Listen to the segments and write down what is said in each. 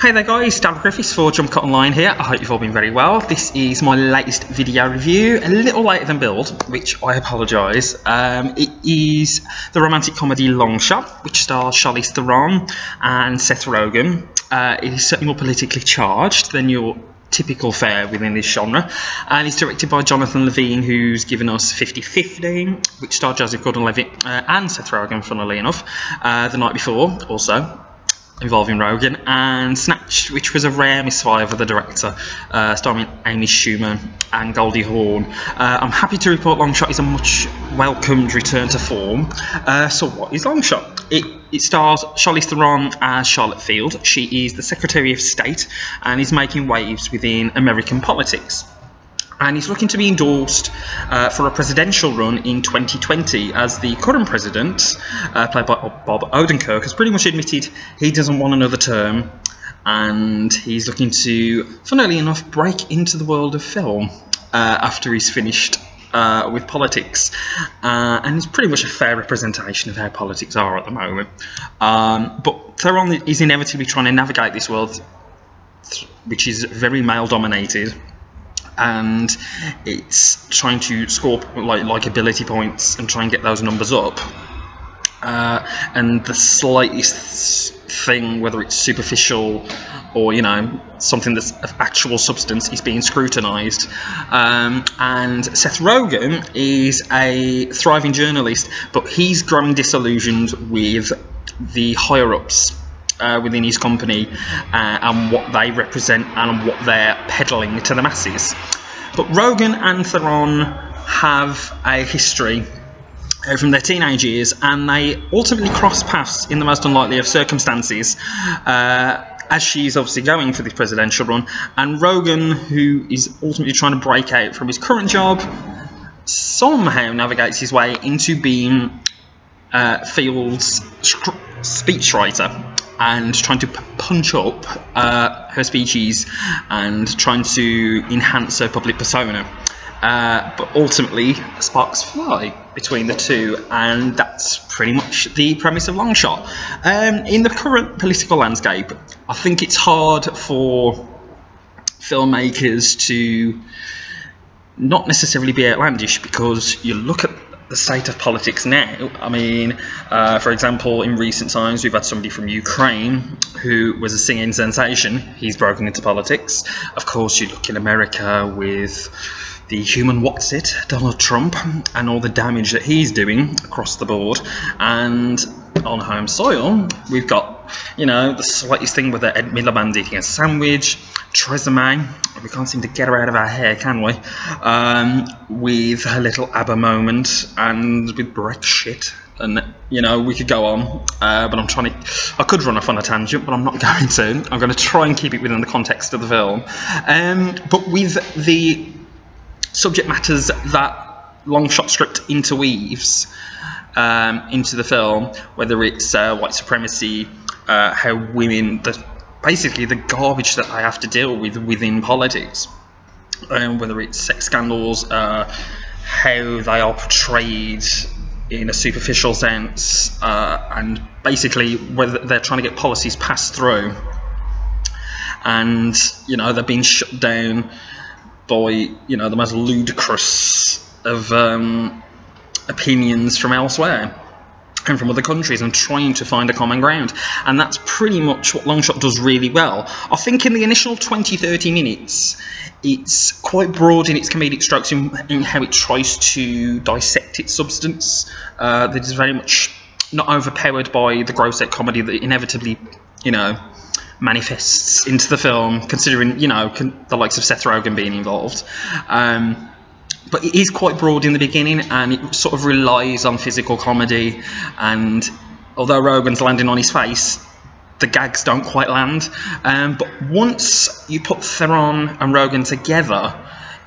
Hey there guys, Darryl Griffiths for Jumpcut Online here. I hope you've all been very well. This is my latest video review, a little later than billed, which I apologise. It is the romantic comedy Long Shot, which stars Charlize Theron and Seth Rogen. It is certainly more politically charged than your typical fare within this genre, and it's directed by Jonathan Levine, who's given us 50/50, which starred Joseph Gordon-Levitt and Seth Rogen, funnily enough, the night before, also involving Rogen, and Snatched, which was a rare misfire for the director, starring Amy Schumer and Goldie Hawn. I'm happy to report Long Shot is a much welcomed return to form. So what is Long Shot? It stars Charlize Theron as Charlotte Field. She is the Secretary of State and is making waves within American politics. And he's looking to be endorsed for a presidential run in 2020, as the current president, played by Bob Odenkirk, has pretty much admitted he doesn't want another term, and he's looking to, funnily enough, break into the world of film after he's finished with politics, and it's pretty much a fair representation of how politics are at the moment. But Theron is inevitably trying to navigate this world, which is very male-dominated, and it's trying to score likability points and try and get those numbers up. And the slightest thing, whether it's superficial or something that's of actual substance, is being scrutinised. And Seth Rogen is a thriving journalist, but he's growing disillusioned with the higher ups within his company and what they represent and what they're peddling to the masses. But Rogen and Theron have a history from their teenage years, and they ultimately cross paths in the most unlikely of circumstances, as she's obviously going for this presidential run, and Rogen, who is ultimately trying to break out from his current job, somehow navigates his way into being Field's speechwriter, and trying to punch up her speeches and trying to enhance her public persona. But ultimately, sparks fly between the two, and that's pretty much the premise of Long Shot. In the current political landscape, I think it's hard for filmmakers to not necessarily be outlandish, because you look at the state of politics now. I mean, for example, in recent times we've had somebody from Ukraine who was a singing sensation. He's broken into politics. Of course, you look in America with the human what's-it, Donald Trump, and all the damage that he's doing across the board. And on home soil, we've got, the slightest thing with Ed Miliband eating a sandwich, Theresa May, we can't seem to get her out of our hair, can we? With her little ABBA moment, and with Brexit, and we could go on, but I could run off on a tangent, but I'm not going to. I'm going to try and keep it within the context of the film. But with the subject matters that Long Shot script interweaves into the film, whether it's white supremacy, how women, basically the garbage that they have to deal with within politics, whether it's sex scandals, how they are portrayed in a superficial sense, and basically whether they're trying to get policies passed through, and they're being shut down by the most ludicrous of opinions from elsewhere and from other countries, and trying to find a common ground. And that's pretty much what Long Shot does really well. I think in the initial 20-30 minutes it's quite broad in its comedic strokes in how it tries to dissect its substance. That is very much not overpowered by the gross out comedy that inevitably manifests into the film, considering the likes of Seth Rogen being involved. But it is quite broad in the beginning, and it sort of relies on physical comedy, and although Rogen's landing on his face, the gags don't quite land. But once you put Theron and Rogen together,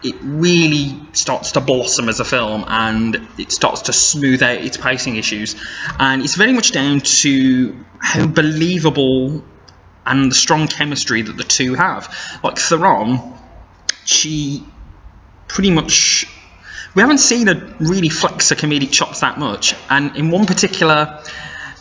it really starts to blossom as a film, and it starts to smooth out its pacing issues. And it's very much down to how believable and the strong chemistry that the two have. Like Theron, she pretty much, we haven't seen her really flex her comedic chops that much, and in one particular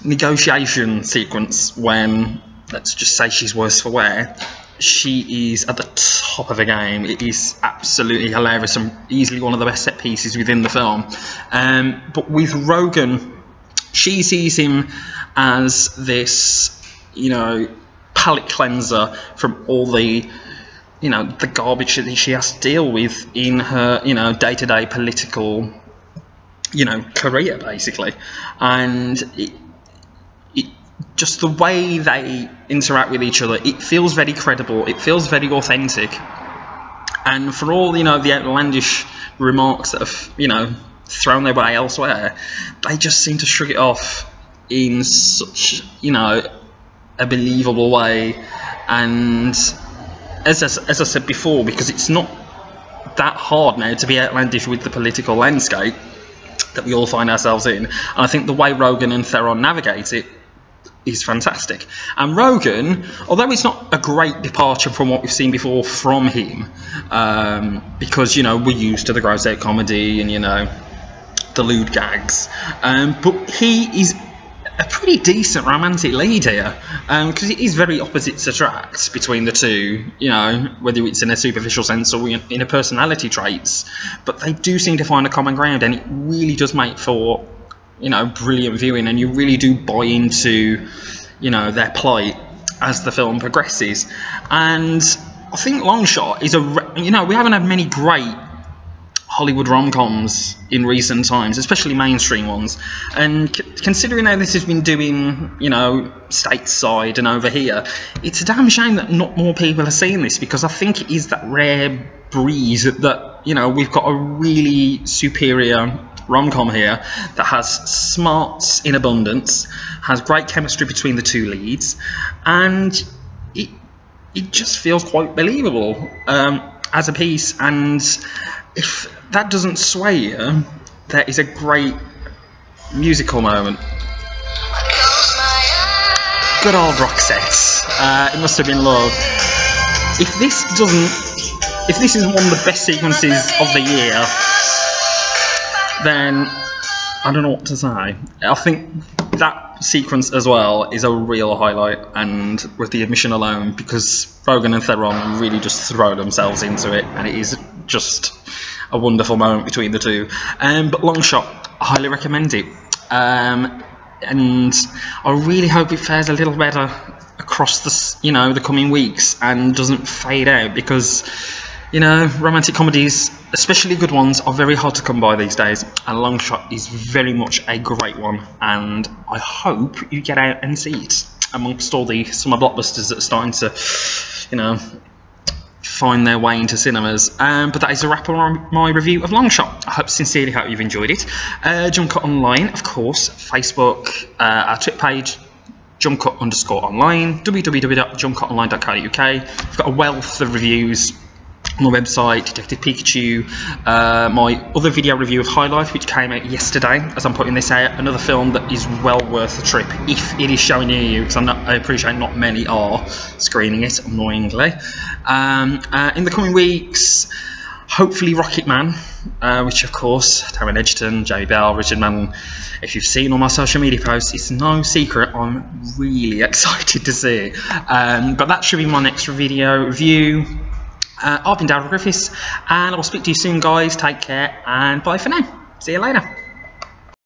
negotiation sequence when let's just say she's worse for wear, she is at the top of the game. It is absolutely hilarious and easily one of the best set pieces within the film. But with Rogen, she sees him as this, you know, palate cleanser from all the, you know, the garbage that she has to deal with in her, you know, day-to-day political, you know, career, basically. And just the way they interact with each other, it feels very credible, it feels very authentic. And for all, you know, the outlandish remarks that have, you know, thrown their way elsewhere, they just seem to shrug it off in such, you know, a believable way. And as I said before, because it's not that hard now to be outlandish with the political landscape that we all find ourselves in, and I think the way Rogen and Theron navigate it is fantastic. And Rogen, although it's not a great departure from what we've seen before from him, because, you know, we're used to the gross out comedy and, you know, the lewd gags, but he is a pretty decent romantic lead here, because it is very opposites attract between the two, you know, whether it's in a superficial sense or in a personality traits, but they do seem to find a common ground, and it really does make for, you know, brilliant viewing, and you really do buy into, you know, their plight as the film progresses. And I think Longshot is you know, we haven't had many great Hollywood rom-coms in recent times, especially mainstream ones, and considering how this has been doing, you know, stateside and over here, it's a damn shame that not more people are seeing this, because I think it is that rare breed that, you know, we've got a really superior rom-com here that has smarts in abundance, has great chemistry between the two leads, and it just feels quite believable as a piece. And if that doesn't sway you, there is a great musical moment. Good old Roxette. It must have been love. If this is one of the best sequences of the year, then I don't know what to say. I think that sequence as well is a real highlight, and with the admission alone, because Rogen and Theron really just throw themselves into it, and it is just a wonderful moment between the two. But Longshot, I highly recommend it, and I really hope it fares a little better across the, you know, the coming weeks and doesn't fade out, because, you know, romantic comedies, especially good ones, are very hard to come by these days, and Longshot is very much a great one, and I hope you get out and see it amongst all the summer blockbusters that are starting to, you know, find their way into cinemas. But that is a wrap on my review of Longshot. I sincerely hope you've enjoyed it. Jumpcut Online, of course, Facebook, our Twitter page, Jumpcut_online, www.jumpcutonline.co.uk. We've got a wealth of reviews on the website, Detective Pikachu, my other video review of High Life, which came out yesterday as I'm putting this out, another film that is well worth the trip if it is showing near you, because I appreciate not many are screening it, annoyingly. In the coming weeks, hopefully Rocket Man, which of course, Taron Egerton, Jamie Bell, Richard Madden, if you've seen all my social media posts, it's no secret I'm really excited to see it. But that should be my next video review. I've been Darryl Griffiths, and I'll speak to you soon, guys. Take care, and bye for now. See you later.